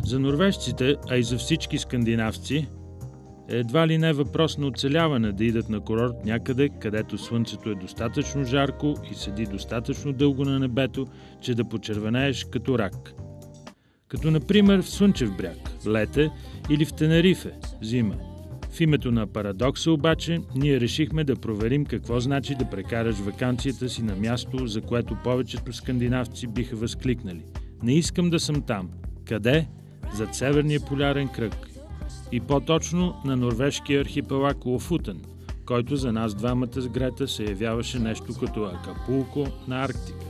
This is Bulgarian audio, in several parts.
За норвежците, а и за всички скандинавци, едва ли не въпрос на оцеляване да идат на курорт някъде, където слънцето е достатъчно жарко и седи достатъчно дълго на небето, че да почервенееш като рак. Като например в Слънчев бряг, лете, или в Тенерифе, зима. В името на парадокса обаче, ние решихме да проверим какво значи да прекараш ваканцията си на място, за което повечето скандинавци биха възкликнали. Не искам да съм там. Къде? Зад Северния полярен кръг. И по-точно на норвежкия архипелаг Лофутен, който за нас двамата с Грета се явяваше нещо като Акапулко на Арктика.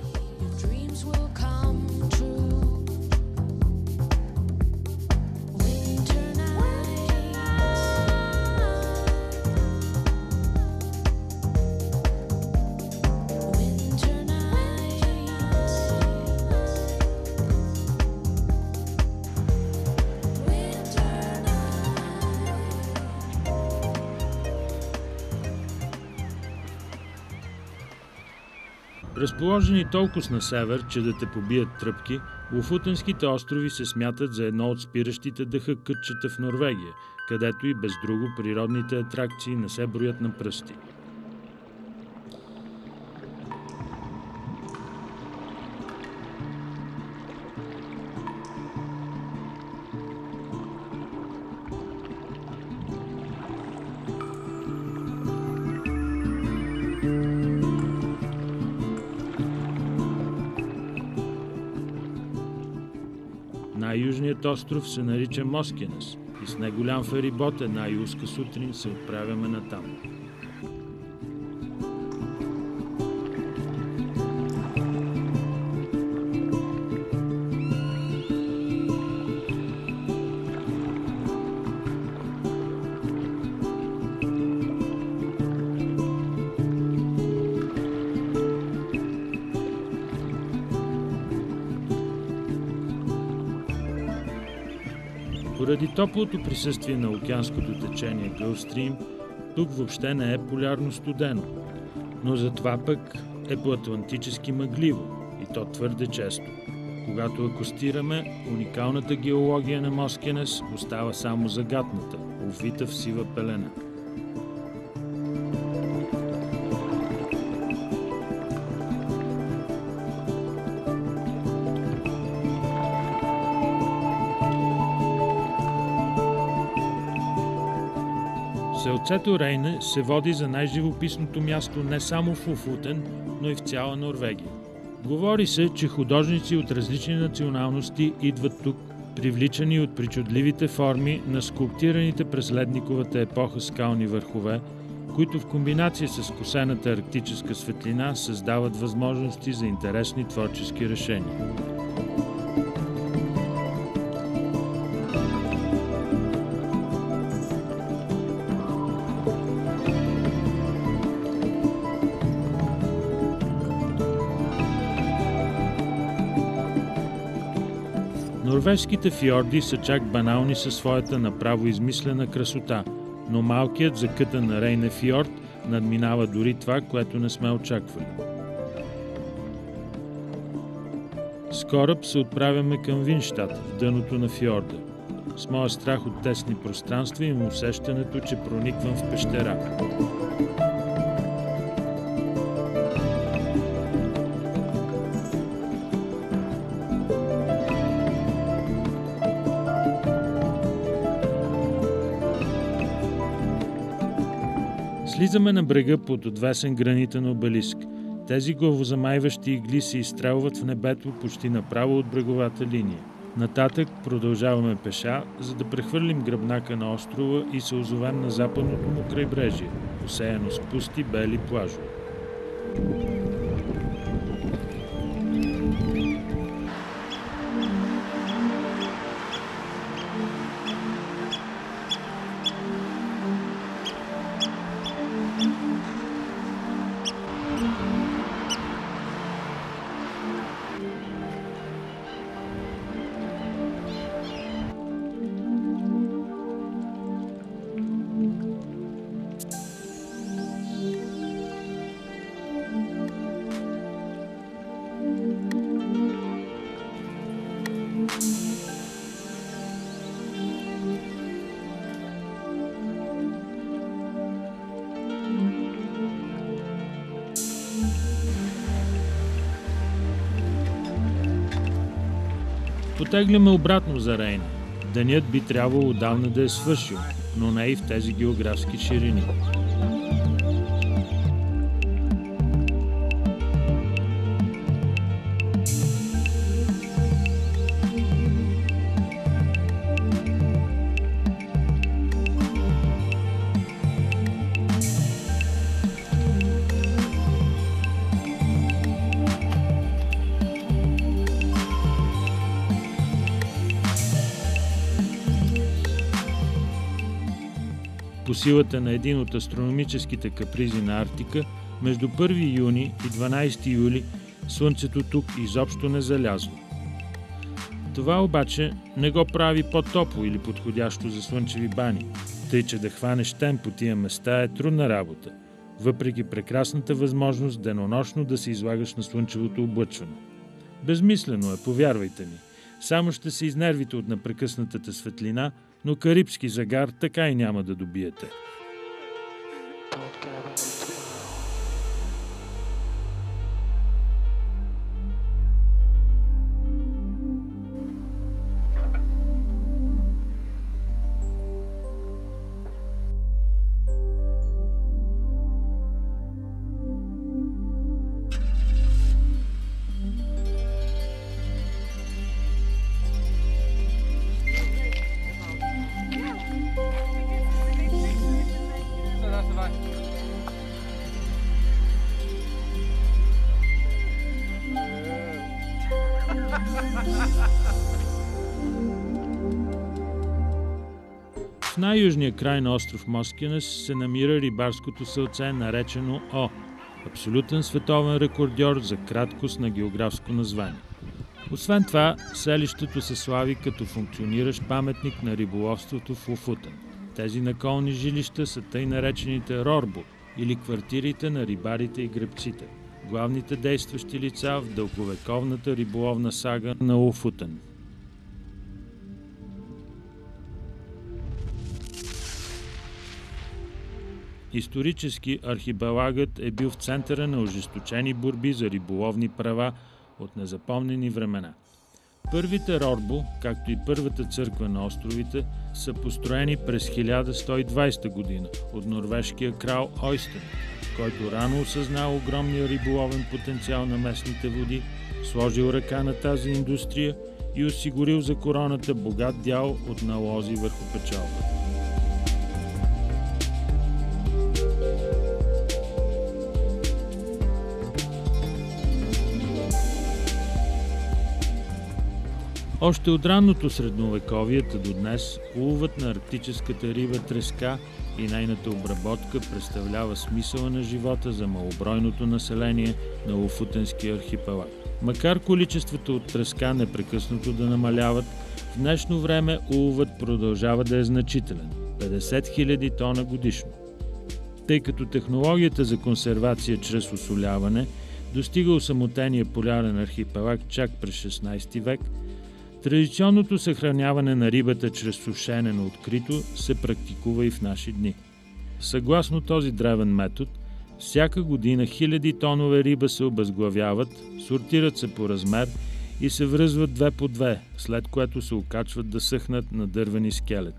Разположени толкова на север, че да те побият тръпки, Лофутенските острови се смятат за едно от спиращите дъха кътчета в Норвегия, където и без друго природните атракции не се броят на пръсти. Най-южният остров се нарича Москенес и с неголям ферибот една юлска сутрин се отправяме натам. Поради топлото присъствие на океанското течение Гълфстрим, тук въобще не е полярно студено, но затова пък е по-атлантически мъгливо и то твърде често. Когато акостираме, уникалната геология на Москенес остава само загатната, увита в сива пелена. Селцето Рейне се води за най-живописното място не само в Лофутен, но и в цяла Норвегия. Говори се, че художници от различни националности идват тук, привличани от причудливите форми на скулптираните през ледниковата епоха скални върхове, които в комбинация с косената арктическа светлина създават възможности за интересни творчески решения. Норвежските фьорди са чак банални със своята направо измислена красота, но малкият закътан на Рейне фьорд надминава дори това, което не сме очаквали. С кораб се отправяме към Винщат, в дъното на фьорда. С моя страх от тесни пространства имам усещането, че прониквам в пещера. Слизаме на брега под отвесен гранитен обелиск. Тези главозамайващи игли се изстрелват в небето почти направо от бреговата линия. Нататък продължаваме пеша, за да прехвърлим гръбнака на острова и се озовем на западното му крайбрежие, посеяно с пусти бели плажове. Потегляме обратно за Рейна. Денят би трябвало отдавна да е свършил, но не и в тези географски ширини. По силата на един от астрономическите капризи на Арктика, между 1 юни и 12 юли Слънцето тук изобщо не залязва. Това обаче не го прави по-топло или подходящо за слънчеви бани, тъй че да хванеш тем по тия места е трудна работа, въпреки прекрасната възможност денонощно да се излагаш на слънчевото облъчване. Безмислено е, повярвайте ми. Само ще се изнервите от непрекъснатата светлина, но карибски загар така и няма да добиете. В най-южния край на остров Москинес се намира рибарското селце, наречено О, абсолютен световен рекордьор за краткост на географско название. Освен това, селището се слави като функциониращ паметник на риболовството в Лофутен. Тези наколни жилища са тъй наречените рорбо, или квартирите на рибарите и гребците, главните действащи лица в дълговековната риболовна сага на Лофутен. Исторически архипелагът е бил в центъра на ожесточени борби за риболовни права от незапомнени времена. Първите рорбо, както и първата църква на островите, са построени през 1120 година от норвежкия крал Ойстен, който рано осъзнал огромния риболовен потенциал на местните води, сложил ръка на тази индустрия и осигурил за короната богат дял от налози върху печалба. Още от ранното средновековието до днес уловът на арктическата риба треска и нейната обработка представлява смисъла на живота за малобройното население на Лофутенския архипелаг. Макар количеството от треска непрекъснато да намаляват, в днешно време уловът продължава да е значителен – 50 000 тона годишно. Тъй като технологията за консервация чрез осоляване достига осамотения полярен архипелаг чак през 16 век, традиционното съхраняване на рибата чрез сушене на открито се практикува и в наши дни. Съгласно този древен метод, всяка година хиляди тонове риба се обезглавяват, сортират се по размер и се връзват две по две, след което се окачват да съхнат на дървени скелет.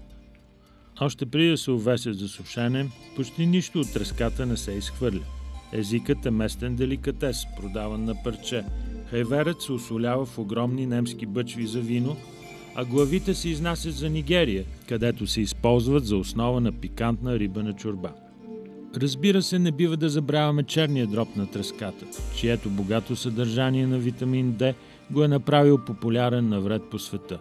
Още преди да се увесят за сушене, почти нищо от треската не се изхвърля. Езикът е местен деликатес, продаван на парче. Хайверът се осолява в огромни немски бъчви за вино, а главите се изнасят за Нигерия, където се използват за основа на пикантна рибена чорба. Разбира се, не бива да забравяме черния дроб на треската, чието богато съдържание на витамин D го е направил популярен навред по света.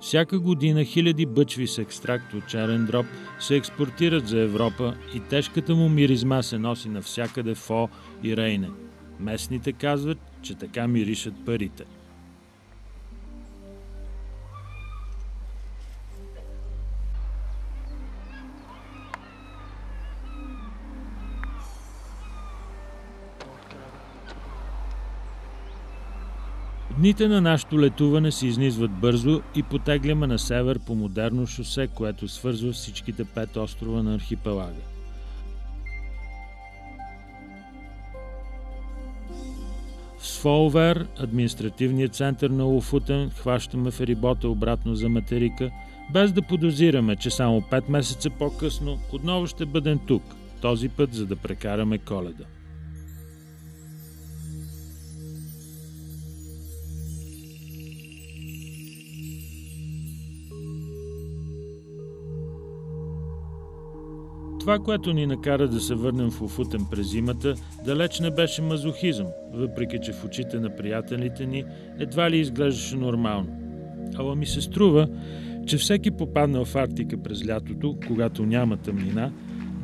Всяка година хиляди бъчви с екстракт от черен дроб се експортират за Европа и тежката му миризма се носи навсякъде в О и Рейне. Местните казват, че така миришат парите. Дните на нашето летуване се изнизват бързо и потегляме на север по модерно шосе, което свързва всичките 5 острова на архипелага. В Фолвер, административният център на Лофутен, хващаме ферибота обратно за материка, без да подозираме, че само 5 месеца по-късно отново ще бъдем тук, този път за да прекараме Коледа. Това, което ни накара да се върнем в Лофутен през зимата, далеч не беше мазохизъм, въпреки че в очите на приятелите ни едва ли изглеждаше нормално. Ала ми се струва, че всеки попаднал в Арктика през лятото, когато няма тъмнина,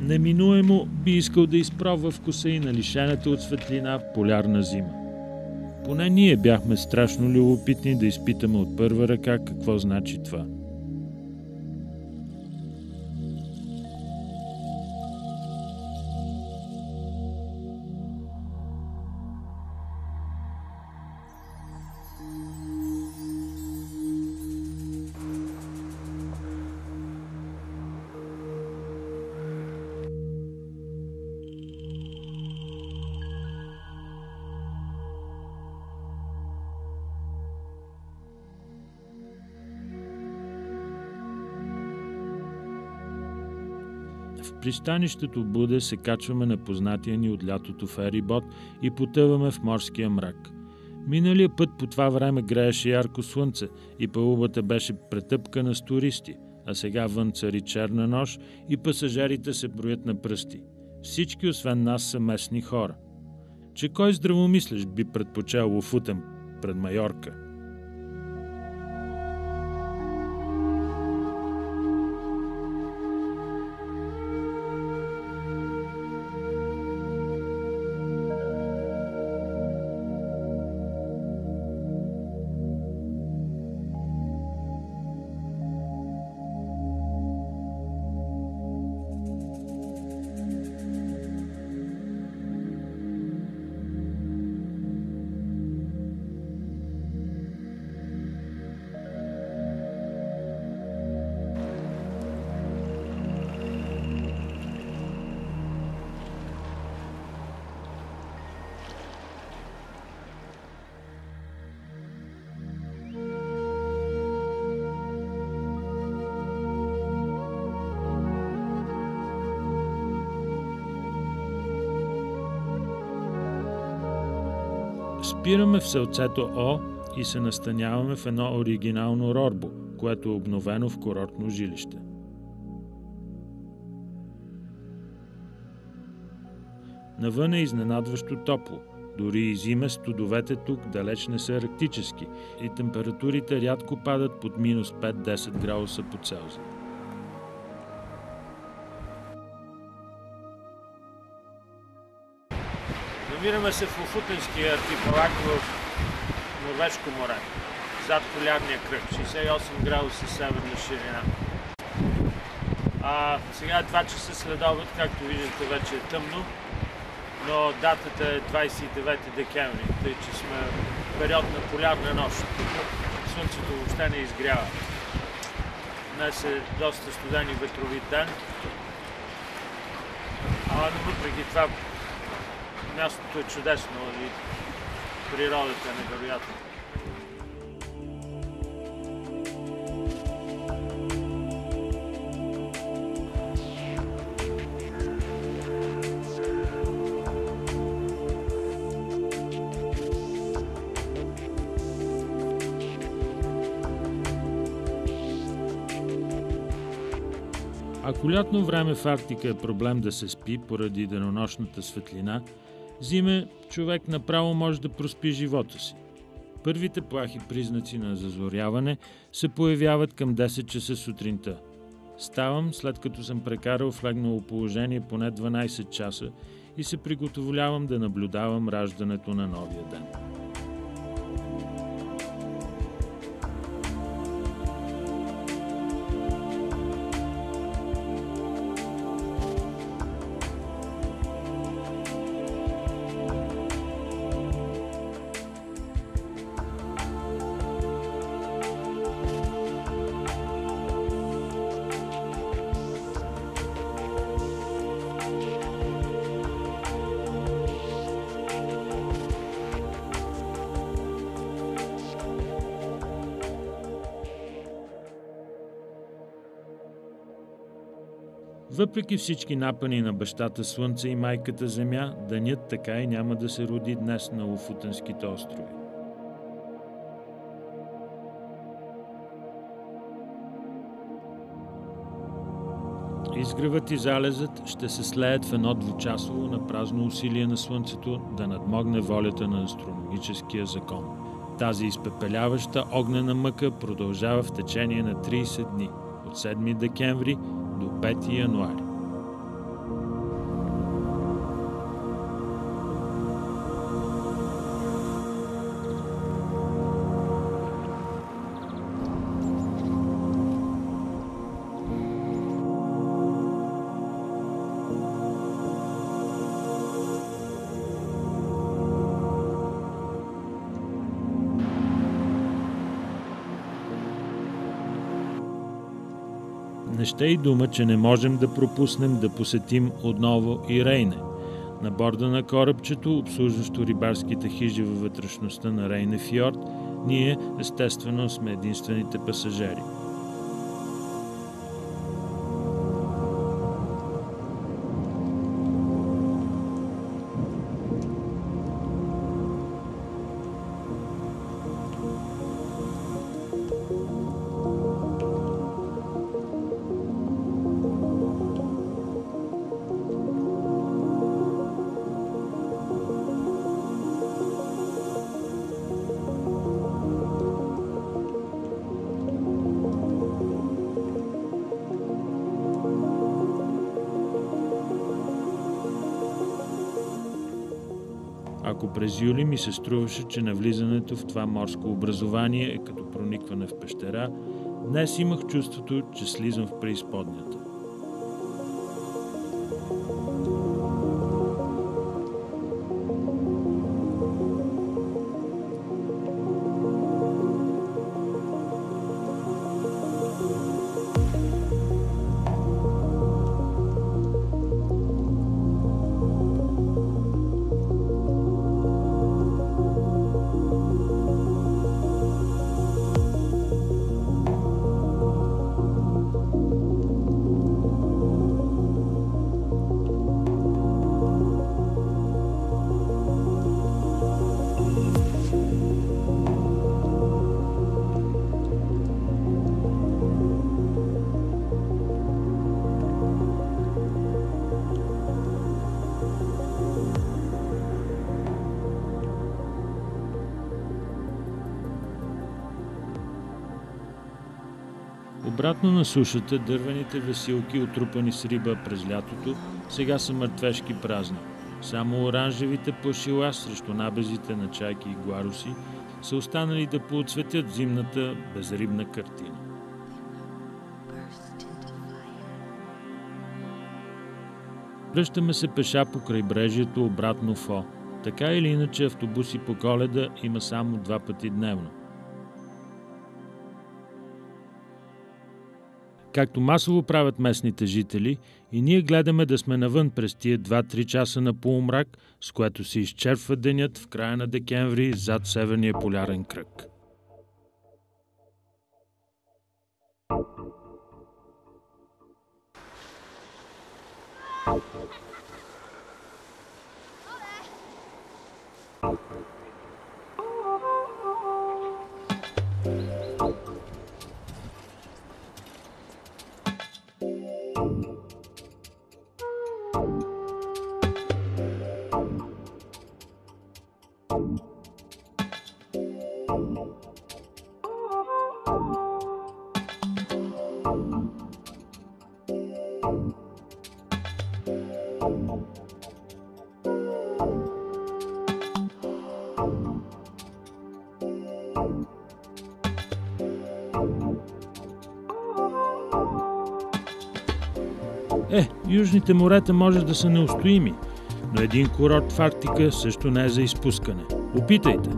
неминуемо би искал да изпробва вкуса и на лишената от светлина полярна зима. Поне ние бяхме страшно любопитни да изпитаме от първа ръка какво значи това. В пристанището Буде се качваме на познатия ни от лятото ферибот и потъваме в морския мрак. Миналия път по това време грееше ярко слънце и палубата беше претъпкана с туристи, а сега вън цари черна нощ и пасажирите се броят на пръсти. Всички освен нас са местни хора. Че кой здравомислещ би предпочел Лофутен пред Майорка? Спираме в селцето О и се настаняваме в едно оригинално рорбо, което е обновено в курортно жилище. Навън е изненадващо топло. Дори и зима студовете тук далеч не са арктически и температурите рядко падат под минус 5-10 градуса по Целзий. Намираме се в Лофутенския архипелаг в Норвежко море, зад полярния кръг, 68 градуса северна ширина. Сега е 2 часа след обед, както виждате вече е тъмно, но датата е 29 декември, тъй че сме в период на полярна нощ. Слънцето въобще не изгрява. Днес е доста студен и ветровит ден, но въпреки това мястото е чудесно и природата е невероятна. Ако лятно време в Арктика е проблем да се спи поради денонощната светлина, зиме човек направо може да проспи живота си. Първите плахи признаци на зазоряване се появяват към 10 часа сутринта. Ставам, след като съм прекарал в легнало положение поне 12 часа и се приготовлявам да наблюдавам раждането на новия ден. Въпреки всички напъни на бащата Слънце и майката Земя, Денят така и няма да се роди днес на Лофутенските острови. Изгревът и залезът ще се слеят в едно двучасово напразно усилие на Слънцето да надмогне волята на астрономическия закон. Тази изпепеляваща огнена мъка продължава в течение на 30 дни, от 7 декември до 5 януари. Не ще и дума, че не можем да пропуснем да посетим отново и Рейне. На борда на корабчето, обслужващо рибарските хижи във вътрешността на Рейне фьорд, ние естествено сме единствените пасажери. Ако през юли ми се струваше, че навлизането в това морско образование е като проникване в пещера, днес имах чувството, че слизам в преизподнята. Обратно на сушата, дървените весилки, отрупани с риба през лятото, сега са мъртвешки празни. Само оранжевите плашила срещу набезите на чайки и гларуси са останали да поотцветят зимната безрибна картина. Връщаме се пеша по крайбрежието обратно в О. Така или иначе автобуси по Коледа има само 2 пъти дневно. Както масово правят местните жители, и ние гледаме да сме навън през тия 2-3 часа на полумрак, с което се изчерпва денят в края на декември зад Северния полярен кръг. Южните морета може да са неустоими, но един курорт в Арктика също не е за изпускане. Опитайте!